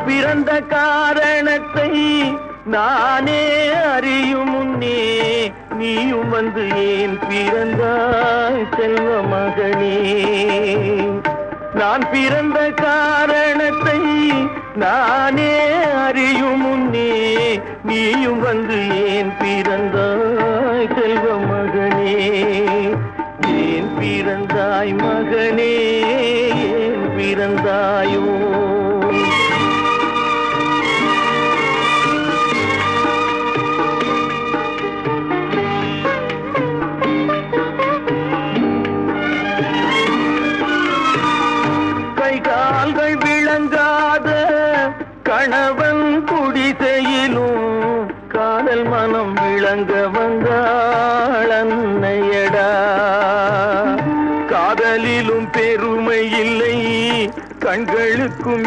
பிறந்த காரணத்தை நானே அறியும் முன்னே நீயும் வந்து ஏன் பிறந்தாய் செல்வ மகனே. நான் பிறந்த காரணத்தை நானே அறியும் முன்னே நீயும் வந்து ஏன் பிறந்தாய் செல்வ மகனே. ஏன் பிறந்தாய் மகனே, ஏன் பிறந்தாயோ? கால்கள் விளங்காத கணவன் குடிசையிலும் காதல் மனம் விளங்க வந்தாள் அன்னையடா. காதலிலும் பெருமை இல்லை, கண்களுக்கும்